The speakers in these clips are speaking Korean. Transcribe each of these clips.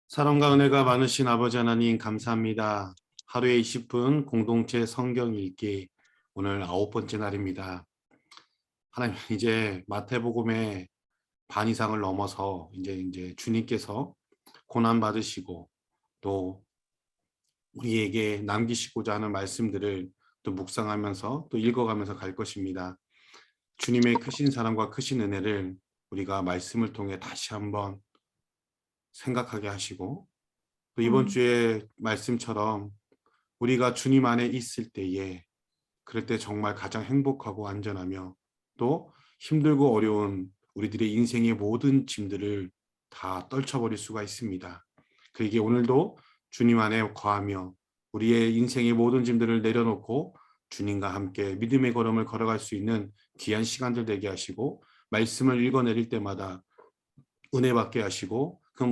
사랑과 은혜가 많으신 아버지 하나님 감사합니다. 하루에 20분 공동체 성경 읽기 오늘 9번째 날입니다. 하나님 이제 마태복음의 반 이상을 넘어서 이제 주님께서 고난 받으시고 또 우리에게 남기시고자 하는 말씀들을 또 묵상하면서 또 읽어가면서 갈 것입니다. 주님의 크신 사랑과 크신 은혜를 우리가 말씀을 통해 다시 한번 생각하게 하시고 또 이번 주에 말씀처럼 우리가 주님 안에 있을 때에 그럴 때 정말 가장 행복하고 안전하며 또 힘들고 어려운 우리들의 인생의 모든 짐들을 다 떨쳐버릴 수가 있습니다. 그러기에 오늘도 주님 안에 거하며 우리의 인생의 모든 짐들을 내려놓고 주님과 함께 믿음의 걸음을 걸어갈 수 있는 귀한 시간들 되게 하시고 말씀을 읽어내릴 때마다 은혜 받게 하시고 그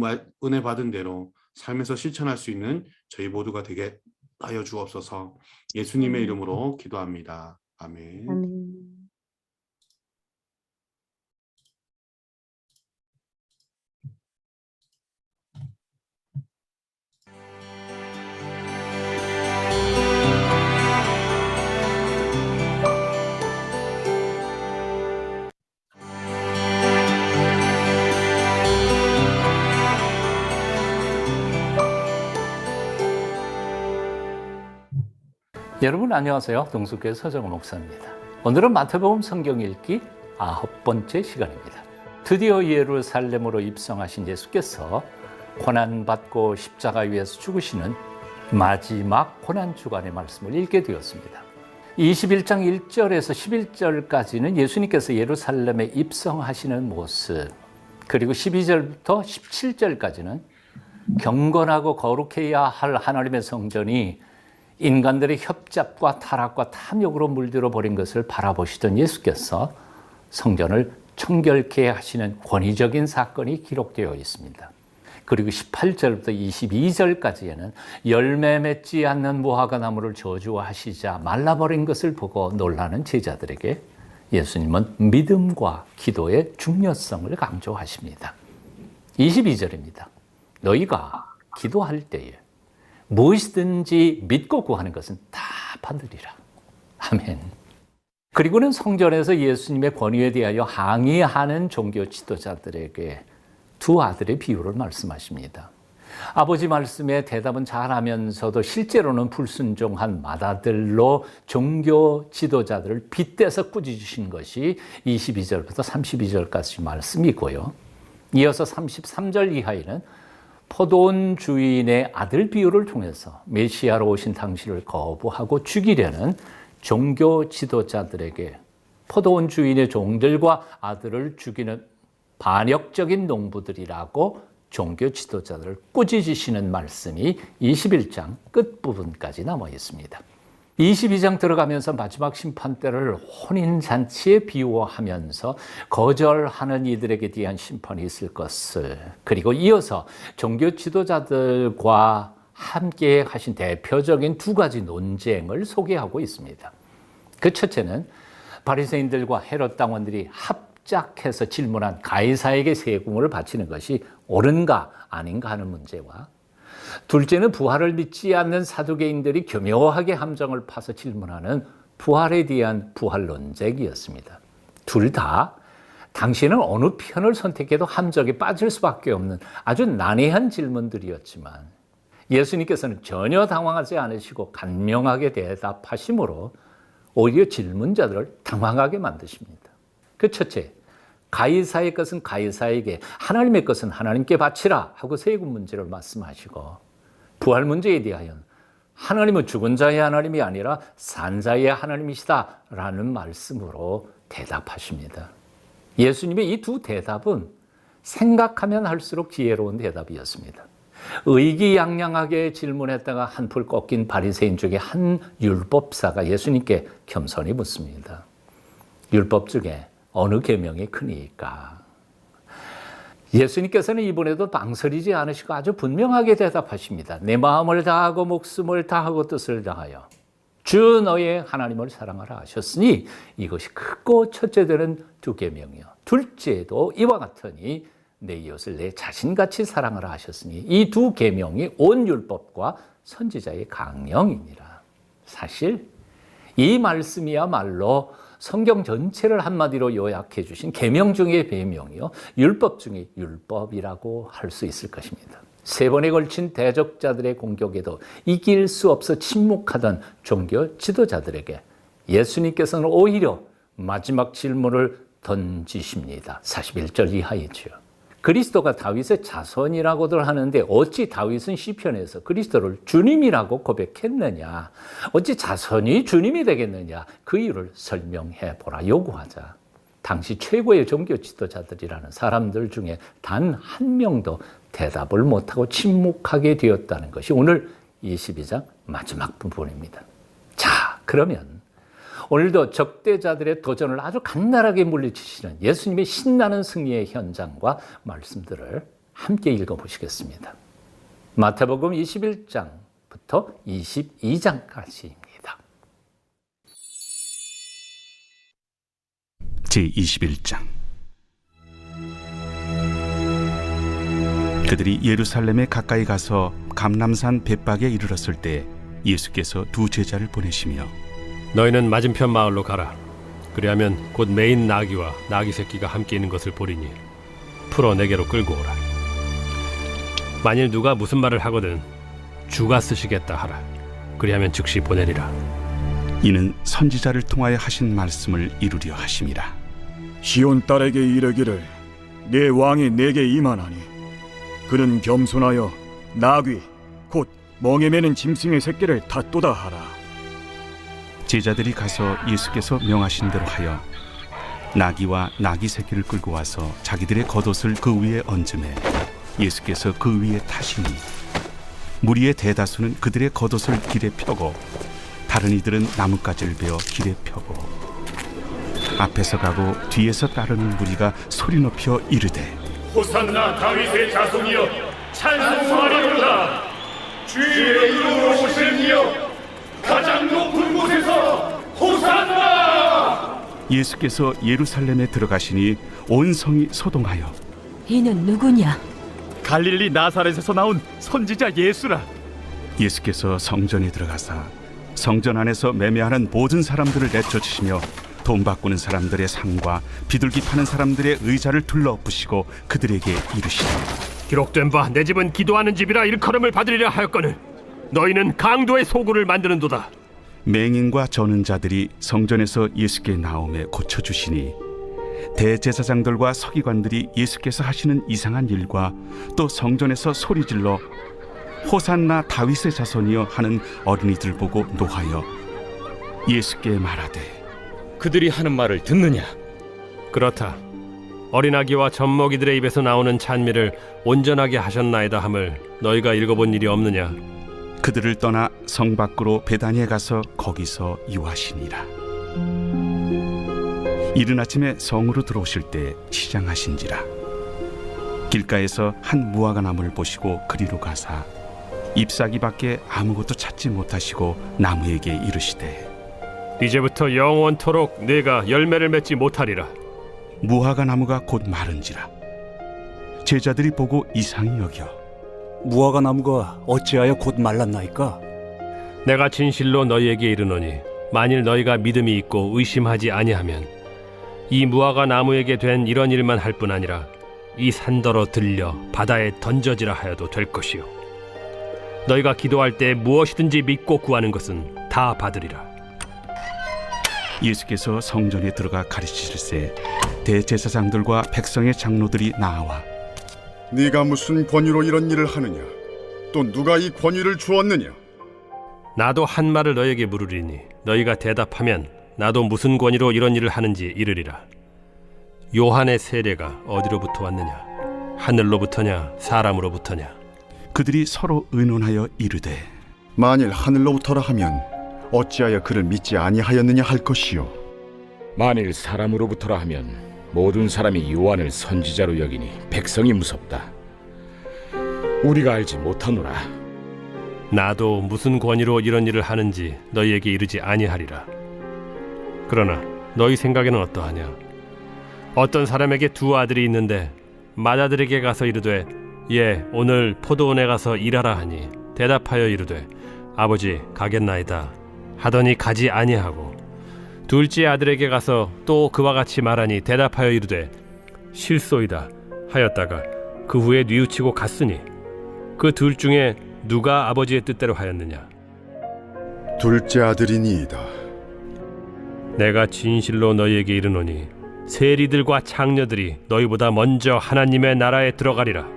은혜 받은 대로 삶에서 실천할 수 있는 저희 모두가 되게 하여 주옵소서. 예수님의 이름으로 기도합니다. 아멘. 아멘. 여러분 안녕하세요. 동숙교회 서정호 목사입니다. 오늘은 마태복음 성경 읽기 9번째 시간입니다. 드디어 예루살렘으로 입성하신 예수께서 고난받고 십자가 위에서 죽으시는 마지막 고난주간의 말씀을 읽게 되었습니다. 21장 1절에서 11절까지는 예수님께서 예루살렘에 입성하시는 모습, 그리고 12절부터 17절까지는 경건하고 거룩해야 할 하나님의 성전이 인간들의 협잡과 타락과 탐욕으로 물들어 버린 것을 바라보시던 예수께서 성전을 청결케 하시는 권위적인 사건이 기록되어 있습니다. 그리고 18절부터 22절까지에는 열매 맺지 않는 무화과 나무를 저주하시자 말라버린 것을 보고 놀라는 제자들에게 예수님은 믿음과 기도의 중요성을 강조하십니다. 22절입니다. 너희가 기도할 때에 무엇이든지 믿고 구하는 것은 다 받으리라. 아멘. 그리고는 성전에서 예수님의 권위에 대하여 항의하는 종교 지도자들에게 두 아들의 비유를 말씀하십니다. 아버지 말씀에 대답은 잘하면서도 실제로는 불순종한 맏아들로 종교 지도자들을 빗대서 꾸짖으신 것이 22절부터 32절까지 말씀이고요. 이어서 33절 이하에는 포도원 주인의 아들 비유를 통해서 메시아로 오신 당신을 거부하고 죽이려는 종교 지도자들에게 포도원 주인의 종들과 아들을 죽이는 반역적인 농부들이라고 종교 지도자들을 꾸짖으시는 말씀이 21장 끝부분까지 남아 있습니다. 22장 들어가면서 마지막 심판 때를 혼인잔치에 비유하면서 거절하는 이들에게 대한 심판이 있을 것을, 그리고 이어서 종교 지도자들과 함께 하신 대표적인 두 가지 논쟁을 소개하고 있습니다. 그 첫째는 바리새인들과 헤롯 당원들이 합작해서 질문한 가이사에게 세금을 바치는 것이 옳은가 아닌가 하는 문제와, 둘째는 부활을 믿지 않는 사두개인들이 교묘하게 함정을 파서 질문하는 부활에 대한 부활 논쟁이었습니다. 둘 다 당시에는 어느 편을 선택해도 함정에 빠질 수밖에 없는 아주 난해한 질문들이었지만 예수님께서는 전혀 당황하지 않으시고 간명하게 대답하심으로 오히려 질문자들을 당황하게 만드십니다. 그 첫째, 가이사의 것은 가이사에게, 하나님의 것은 하나님께 바치라 하고 세금 문제를 말씀하시고, 부활 문제에 대하여 하나님은 죽은 자의 하나님이 아니라 산 자의 하나님이시다라는 말씀으로 대답하십니다. 예수님의 이 두 대답은 생각하면 할수록 지혜로운 대답이었습니다. 의기양양하게 질문했다가 한풀 꺾인 바리새인 중에 한 율법사가 예수님께 겸손히 묻습니다. 율법 중에 어느 계명이 크니까? 예수님께서는 이번에도 망설이지 않으시고 아주 분명하게 대답하십니다. 내 마음을 다하고 목숨을 다하고 뜻을 다하여 주 너의 하나님을 사랑하라 하셨으니 이것이 크고 첫째 되는 두 계명이요 둘째도 이와 같으니 내 이웃을 내 자신같이 사랑하라 하셨으니 이 두 계명이 온 율법과 선지자의 강령이니라. 사실 이 말씀이야말로 성경 전체를 한마디로 요약해 주신 계명 중의 계명이요, 율법 중의 율법이라고 할 수 있을 것입니다. 세 번에 걸친 대적자들의 공격에도 이길 수 없어 침묵하던 종교 지도자들에게 예수님께서는 오히려 마지막 질문을 던지십니다. 41절 이하이죠. 그리스도가 다윗의 자손이라고들 하는데 어찌 다윗은 시편에서 그리스도를 주님이라고 고백했느냐, 어찌 자손이 주님이 되겠느냐, 그 이유를 설명해 보라 요구하자 당시 최고의 종교 지도자들이라는 사람들 중에 단 한 명도 대답을 못하고 침묵하게 되었다는 것이 오늘 22장 마지막 부분입니다. 자, 그러면 오늘도 적대자들의 도전을 아주 간단하게 물리치시는 예수님의 신나는 승리의 현장과 말씀들을 함께 읽어보시겠습니다. 마태복음 21장부터 22장까지입니다. 제21장. 그들이 예루살렘에 가까이 가서 감람산 벳박에 이르렀을 때 예수께서 두 제자를 보내시며 너희는 맞은편 마을로 가라. 그리하면 곧 매인 나귀와 나귀 새끼가 함께 있는 것을 보리니 풀어 내게로 끌고 오라. 만일 누가 무슨 말을 하거든 주가 쓰시겠다 하라. 그리하면 즉시 보내리라. 이는 선지자를 통하여 하신 말씀을 이루려 하심이라. 시온 딸에게 이르기를 내 왕이 내게 임하나니 그는 겸손하여 나귀 곧 멍에 매는 짐승의 새끼를 닫도다 하라. 제자들이 가서 예수께서 명하신 대로 하여 나귀와 나귀 새끼를 끌고 와서 자기들의 겉옷을 그 위에 얹음에 예수께서 그 위에 타시니 무리의 대다수는 그들의 겉옷을 길에 펴고 다른 이들은 나뭇가지를 베어 길에 펴고 앞에서 가고 뒤에서 따르는 무리가 소리 높여 이르되 호산나 다윗의 자손이여 찬송하리로다. 주의 이름으로 오실 이여 가장 높은 곳에서 호산나. 예수께서 예루살렘에 들어가시니 온 성이 소동하여 이는 누구냐? 갈릴리 나사렛에서 나온 선지자 예수라. 예수께서 성전에 들어가사 성전 안에서 매매하는 모든 사람들을 내쫓으시며 돈 바꾸는 사람들의 상과 비둘기 파는 사람들의 의자를 둘러부시고 그들에게 이르시되 기록된 바 내 집은 기도하는 집이라 일컬음을 받으리라 하였거늘 너희는 강도의 소굴을 만드는도다. 맹인과 저는 자들이 성전에서 예수께 나오매 고쳐주시니 대제사장들과 서기관들이 예수께서 하시는 이상한 일과 또 성전에서 소리질러 호산나 다윗의 자손이여 하는 어린이들 보고 노하여 예수께 말하되 그들이 하는 말을 듣느냐? 그렇다. 어린아기와 젖먹이들의 입에서 나오는 찬미를 온전하게 하셨나이다 함을 너희가 읽어본 일이 없느냐? 그들을 떠나 성 밖으로 베다니에 가서 거기서 유하시니라. 이른 아침에 성으로 들어오실 때 시장하신지라. 길가에서 한 무화과 나무를 보시고 그리로 가사 잎사귀밖에 아무것도 찾지 못하시고 나무에게 이르시되 이제부터 영원토록 내가 열매를 맺지 못하리라. 무화과 나무가 곧 마른지라. 제자들이 보고 이상히 여겨 무화과 나무가 어찌하여 곧 말랐나이까? 내가 진실로 너희에게 이르노니 만일 너희가 믿음이 있고 의심하지 아니하면 이 무화과 나무에게 된 이런 일만 할 뿐 아니라 이 산더러 들려 바다에 던져지라 하여도 될 것이요 너희가 기도할 때 무엇이든지 믿고 구하는 것은 다 받으리라. 예수께서 성전에 들어가 가르치실세 대제사장들과 백성의 장로들이 나와 네가 무슨 권위로 이런 일을 하느냐? 또 누가 이 권위를 주었느냐? 나도 한 말을 너희에게 물으리니 너희가 대답하면 나도 무슨 권위로 이런 일을 하는지 이르리라. 요한의 세례가 어디로부터 왔느냐? 하늘로부터냐 사람으로부터냐? 그들이 서로 의논하여 이르되 만일 하늘로부터라 하면 어찌하여 그를 믿지 아니하였느냐 할 것이요. 만일 사람으로부터라 하면 모든 사람이 요한을 선지자로 여기니 백성이 무섭다. 우리가 알지 못하노라. 나도 무슨 권위로 이런 일을 하는지 너희에게 이르지 아니하리라. 그러나 너희 생각에는 어떠하냐? 어떤 사람에게 두 아들이 있는데 맏아들에게 가서 이르되 예 오늘 포도원에 가서 일하라 하니 대답하여 이르되 아버지 가겠나이다 하더니 가지 아니하고 둘째 아들에게 가서 또 그와 같이 말하니 대답하여 이르되 실소이다 하였다가 그 후에 뉘우치고 갔으니 그 둘 중에 누가 아버지의 뜻대로 하였느냐? 둘째 아들이니이다. 내가 진실로 너희에게 이르노니 세리들과 창녀들이 너희보다 먼저 하나님의 나라에 들어가리라.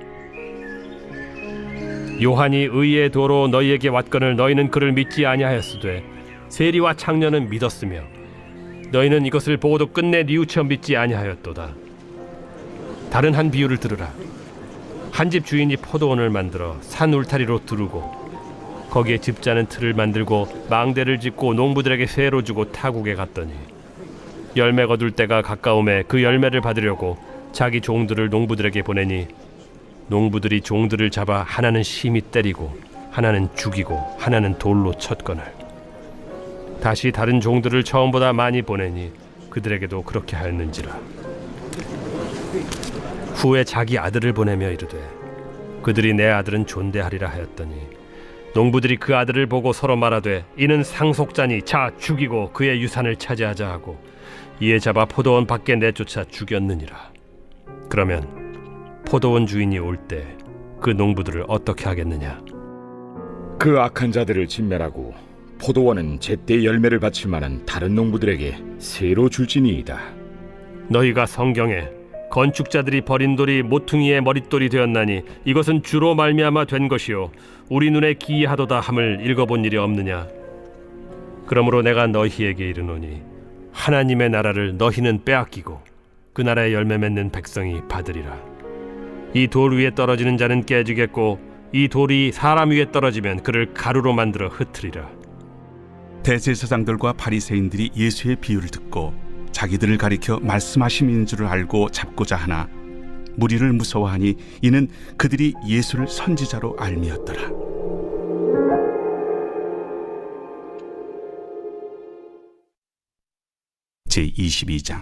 요한이 의의 도로 너희에게 왔거늘 너희는 그를 믿지 아니하였으되 세리와 창녀는 믿었으며 너희는 이것을 보고도 끝내 뉘우쳐 믿지 아니하였도다. 다른 한 비유를 들으라. 한 집 주인이 포도원을 만들어 산 울타리로 두르고 거기에 집자는 틀을 만들고 망대를 짓고 농부들에게 세로 주고 타국에 갔더니 열매 거둘 때가 가까움에 그 열매를 받으려고 자기 종들을 농부들에게 보내니 농부들이 종들을 잡아 하나는 심히 때리고 하나는 죽이고 하나는 돌로 쳤거늘 다시 다른 종들을 처음보다 많이 보내니 그들에게도 그렇게 하였는지라. 후에 자기 아들을 보내며 이르되 그들이 내 아들은 존대하리라 하였더니 농부들이 그 아들을 보고 서로 말하되 이는 상속자니 자 죽이고 그의 유산을 차지하자 하고 이에 잡아 포도원 밖에 내쫓아 죽였느니라. 그러면 포도원 주인이 올 때 그 농부들을 어떻게 하겠느냐? 그 악한 자들을 진멸하고 포도원은 제때 열매를 바칠 만한 다른 농부들에게 새로 줄지니이다. 너희가 성경에 건축자들이 버린 돌이 모퉁이의 머릿돌이 되었나니 이것은 주로 말미암아 된 것이요 우리 눈에 기이하도다 함을 읽어본 일이 없느냐? 그러므로 내가 너희에게 이르노니 하나님의 나라를 너희는 빼앗기고 그 나라의 열매 맺는 백성이 받으리라. 이 돌 위에 떨어지는 자는 깨지겠고 이 돌이 사람 위에 떨어지면 그를 가루로 만들어 흩으리라. 대제사장들과 바리새인들이 예수의 비유를 듣고 자기들을 가리켜 말씀하심인 줄을 알고 잡고자 하나 무리를 무서워하니 이는 그들이 예수를 선지자로 알미었더라. 제22장.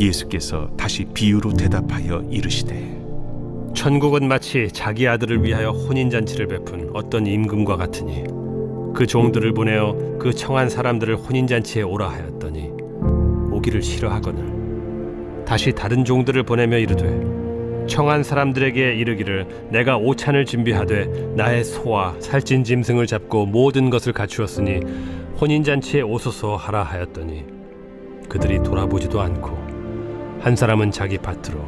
예수께서 다시 비유로 대답하여 이르시되 천국은 마치 자기 아들을 위하여 혼인잔치를 베푼 어떤 임금과 같으니 그 종들을 보내어 그 청한 사람들을 혼인잔치에 오라 하였더니 오기를 싫어하거늘 다시 다른 종들을 보내며 이르되 청한 사람들에게 이르기를 내가 오찬을 준비하되 나의 소와 살찐 짐승을 잡고 모든 것을 갖추었으니 혼인잔치에 오소서 하라 하였더니 그들이 돌아보지도 않고 한 사람은 자기 밭으로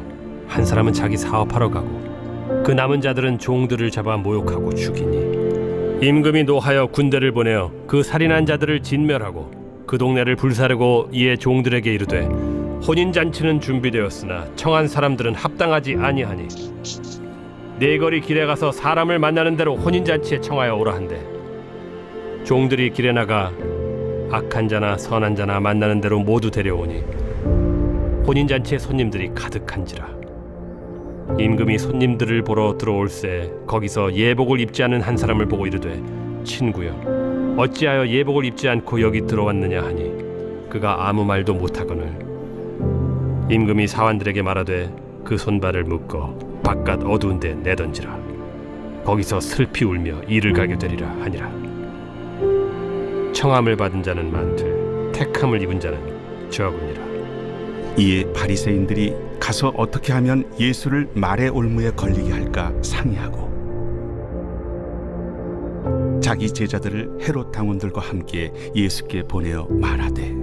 한 사람은 자기 사업하러 가고 그 남은 자들은 종들을 잡아 모욕하고 죽이니 임금이 노하여 군대를 보내어 그 살인한 자들을 진멸하고 그 동네를 불사르고 이에 종들에게 이르되 혼인잔치는 준비되었으나 청한 사람들은 합당하지 아니하니 네거리 길에 가서 사람을 만나는 대로 혼인잔치에 청하여 오라 한대 종들이 길에 나가 악한 자나 선한 자나 만나는 대로 모두 데려오니 혼인잔치에 손님들이 가득한지라. 임금이 손님들을 보러 들어올새 거기서 예복을 입지 않은 한 사람을 보고 이르되 친구여 어찌하여 예복을 입지 않고 여기 들어왔느냐 하니 그가 아무 말도 못하거늘 임금이 사환들에게 말하되 그 손발을 묶어 바깥 어두운 데 내던지라. 거기서 슬피 울며 이를 가게 되리라 하니라. 청함을 받은 자는 많되 택함을 입은 자는 적으니라. 이에 바리새인들이 가서 어떻게 하면 예수를 말의 올무에 걸리게 할까 상의하고 자기 제자들을 헤롯 당원들과 함께 예수께 보내어 말하되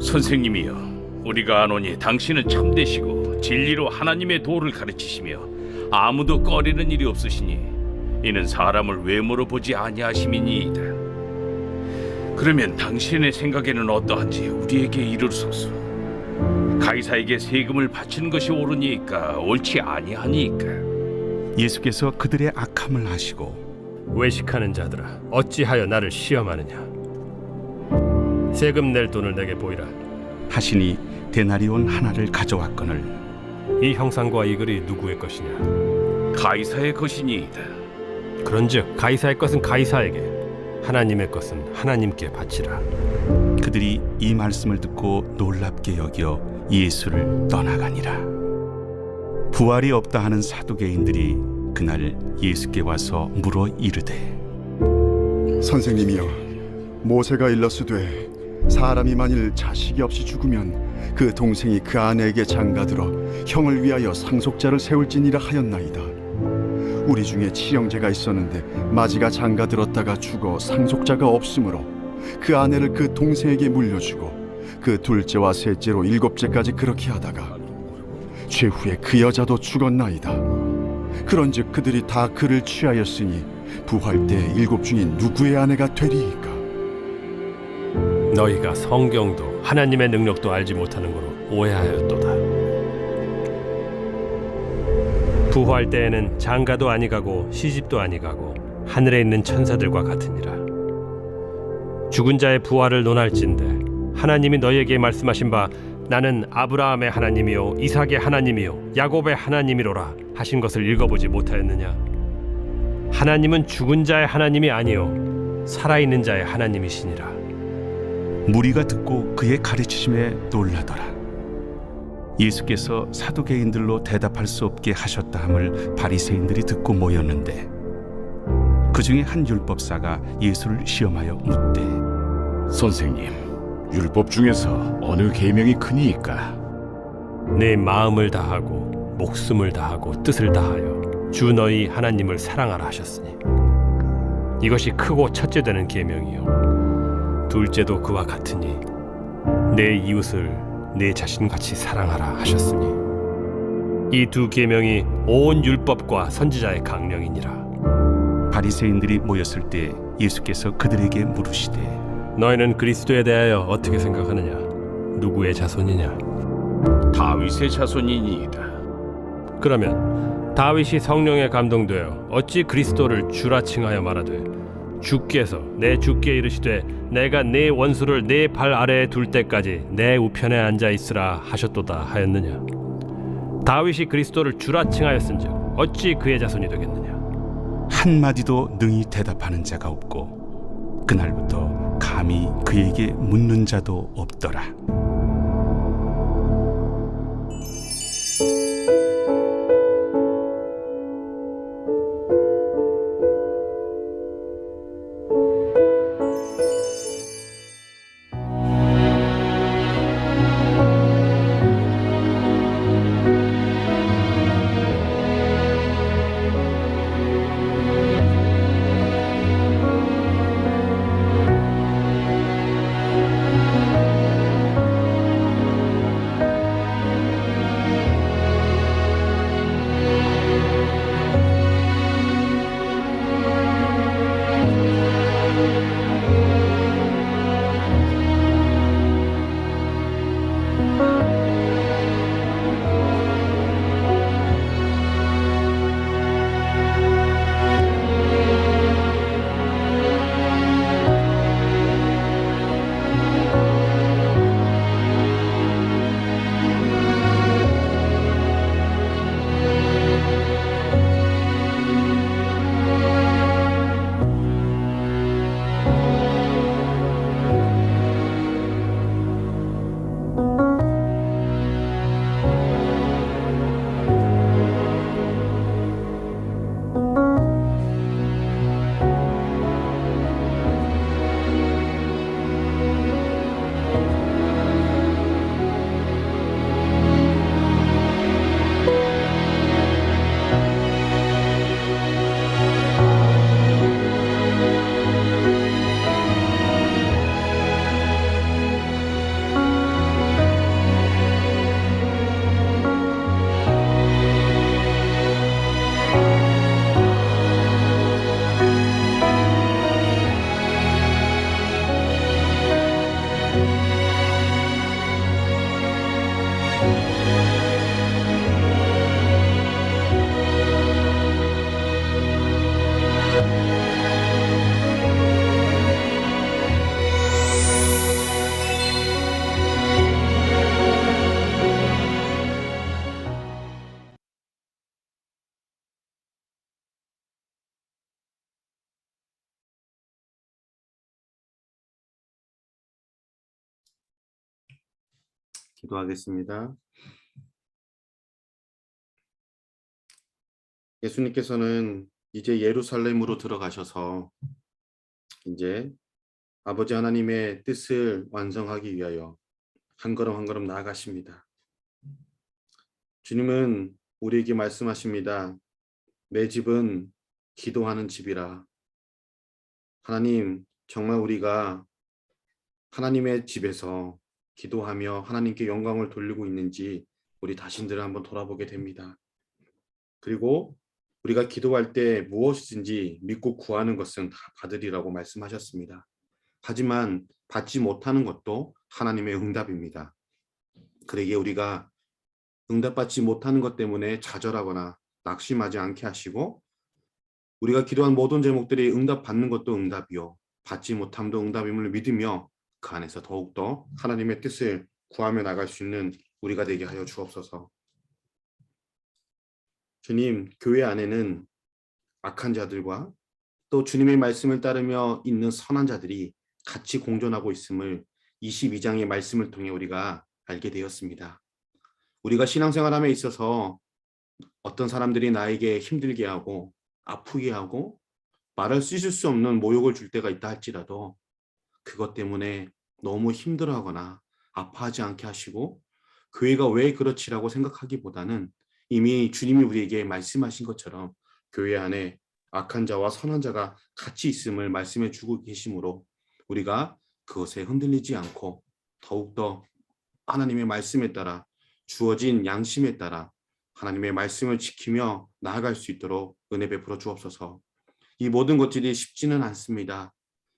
선생님이여 우리가 아노니 당신은 참되시고 진리로 하나님의 도를 가르치시며 아무도 꺼리는 일이 없으시니 이는 사람을 외모로 보지 아니하심이니이다. 그러면 당신의 생각에는 어떠한지 우리에게 이르소서. 가이사에게 세금을 바치는 것이 옳으니까 옳지 아니하니까. 예수께서 그들의 악함을 아시고 외식하는 자들아 어찌하여 나를 시험하느냐. 세금 낼 돈을 내게 보이라 하시니 데나리온 하나를 가져왔거늘 이 형상과 이 글이 누구의 것이냐? 가이사의 것이니이다. 그런즉 가이사의 것은 가이사에게 하나님의 것은 하나님께 바치라. 그들이 이 말씀을 듣고 놀랍게 여겨 예수를 떠나가니라. 부활이 없다 하는 사두개인들이 그날 예수께 와서 물어 이르되 선생님이여, 모세가 일렀으되 사람이 만일 자식이 없이 죽으면 그 동생이 그 아내에게 장가들어 형을 위하여 상속자를 세울지니라 하였나이다. 우리 중에 칠형제가 있었는데 마지가 장가들었다가 죽어 상속자가 없으므로 그 아내를 그 동생에게 물려주고 그 둘째와 셋째로 일곱째까지 그렇게 하다가 최후에 그 여자도 죽었나이다. 그런즉 그들이 다 그를 취하였으니 부활 때 일곱 중에 누구의 아내가 되리이까? 너희가 성경도 하나님의 능력도 알지 못하는 거로 오해하였도다. 부활 때에는 장가도 아니가고 시집도 아니가고 하늘에 있는 천사들과 같으니라. 죽은 자의 부활을 논할진대 하나님이 너희에게 말씀하신 바 나는 아브라함의 하나님이요 이삭의 하나님이요 야곱의 하나님이로라 하신 것을 읽어보지 못하였느냐? 하나님은 죽은 자의 하나님이 아니요 살아있는 자의 하나님이시니라. 무리가 듣고 그의 가르치심에 놀라더라. 예수께서 사두개인들로 대답할 수 없게 하셨다 함을 바리새인들이 듣고 모였는데 그 중에 한 율법사가 예수를 시험하여 묻되 선생님, 율법 중에서 어느 계명이 크니이까? 내 마음을 다하고 목숨을 다하고 뜻을 다하여 주 너희 하나님을 사랑하라 하셨으니 이것이 크고 첫째 되는 계명이요 둘째도 그와 같으니 내 이웃을 내 자신같이 사랑하라 하셨으니 이 두 계명이 온 율법과 선지자의 강령이니라. 바리새인들이 모였을 때 예수께서 그들에게 물으시되 너희는 그리스도에 대하여 어떻게 생각하느냐? 누구의 자손이냐? 다윗의 자손이니이다. 그러면 다윗이 성령에 감동되어 어찌 그리스도를 주라 칭하여 말하되 주께서 내 주께 이르시되 내가 네 원수를 네 발 아래에 둘 때까지 내 우편에 앉아 있으라 하셨도다 하였느냐? 다윗이 그리스도를 주라 칭하였은즉 어찌 그의 자손이 되겠느냐? 한마디도 능히 대답하는 자가 없고 그날부터 감히 그에게 묻는 자도 없더라. 기도하겠습니다. 예수님께서는 이제 예루살렘으로 들어가셔서 이제 아버지 하나님의 뜻을 완성하기 위하여 한 걸음 한 걸음 나아가십니다. 주님은 우리에게 말씀하십니다. 내 집은 기도하는 집이라. 하나님, 정말 우리가 하나님의 집에서 기도하며 하나님께 영광을 돌리고 있는지 우리 자신들을 한번 돌아보게 됩니다. 그리고 우리가 기도할 때 무엇이든지 믿고 구하는 것은 다 받으리라고 말씀하셨습니다. 하지만 받지 못하는 것도 하나님의 응답입니다. 그러기에 우리가 응답받지 못하는 것 때문에 좌절하거나 낙심하지 않게 하시고, 우리가 기도한 모든 제목들이 응답받는 것도 응답이요 받지 못함도 응답임을 믿으며 그 안에서 더욱더 하나님의 뜻을 구하며 나갈 수 있는 우리가 되게 하여 주옵소서. 주님, 교회 안에는 악한 자들과 또 주님의 말씀을 따르며 있는 선한 자들이 같이 공존하고 있음을 22장의 말씀을 통해 우리가 알게 되었습니다. 우리가 신앙생활함에 있어서 어떤 사람들이 나에게 힘들게 하고 아프게 하고 말할 수 있을 수 없는 모욕을 줄 때가 있다 할지라도 그것 때문에 너무 힘들어하거나 아파하지 않게 하시고 교회가 왜 그렇지라고 생각하기보다는 이미 주님이 우리에게 말씀하신 것처럼 교회 안에 악한 자와 선한 자가 같이 있음을 말씀해 주고 계시므로 우리가 그것에 흔들리지 않고 더욱더 하나님의 말씀에 따라 주어진 양심에 따라 하나님의 말씀을 지키며 나아갈 수 있도록 은혜 베풀어 주옵소서. 이 모든 것들이 쉽지는 않습니다.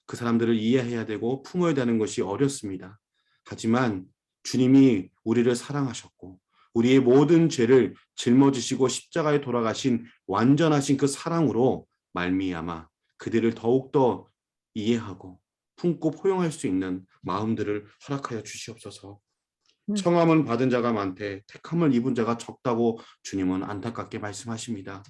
그 사람들을 이해해야 되고 품어야 되는 것이 어렵습니다. 하지만 주님이 우리를 사랑하셨고 우리의 모든 죄를 짊어지시고 십자가에 돌아가신 완전하신 그 사랑으로 말미암아 그들을 더욱더 이해하고 품고 포용할 수 있는 마음들을 허락하여 주시옵소서. 청함은 받은 자가 많되 택함을 입은 자가 적다고 주님은 안타깝게 말씀하십니다.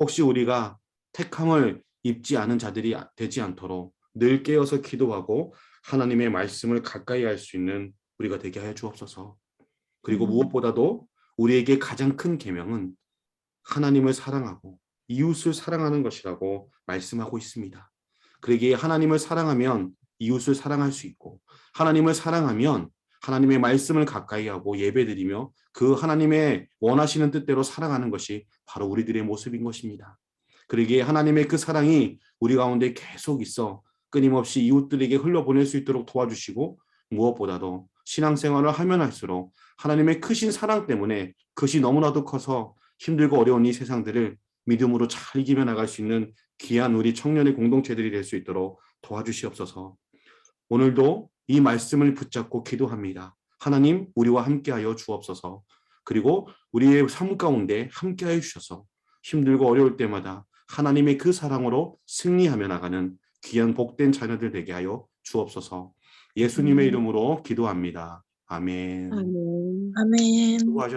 혹시 우리가 택함을 입지 않은 자들이 되지 않도록 늘 깨어서 기도하고 하나님의 말씀을 가까이 할 수 있는 우리가 되게 하여 주옵소서. 그리고 무엇보다도 우리에게 가장 큰 계명은 하나님을 사랑하고 이웃을 사랑하는 것이라고 말씀하고 있습니다. 그러기에 하나님을 사랑하면 이웃을 사랑할 수 있고 하나님을 사랑하면 하나님의 말씀을 가까이 하고 예배드리며 그 하나님의 원하시는 뜻대로 살아가는 것이 바로 우리들의 모습인 것입니다. 그러기에 하나님의 그 사랑이 우리 가운데 계속 있어 끊임없이 이웃들에게 흘러보낼 수 있도록 도와주시고 무엇보다도 신앙생활을 하면 할수록 하나님의 크신 사랑 때문에 그것이 너무나도 커서 힘들고 어려운 이 세상들을 믿음으로 잘 이기며 나갈 수 있는 귀한 우리 청년의 공동체들이 될 수 있도록 도와주시옵소서. 오늘도 이 말씀을 붙잡고 기도합니다. 하나님, 우리와 함께하여 주옵소서. 그리고 우리의 삶 가운데 함께하여 주셔서 힘들고 어려울 때마다 하나님의 그 사랑으로 승리하며 나가는 귀한 복된 자녀들 되게 하여 주옵소서. 예수님의 이름으로 기도합니다. 아멘. 아멘. 수고하셨습니다.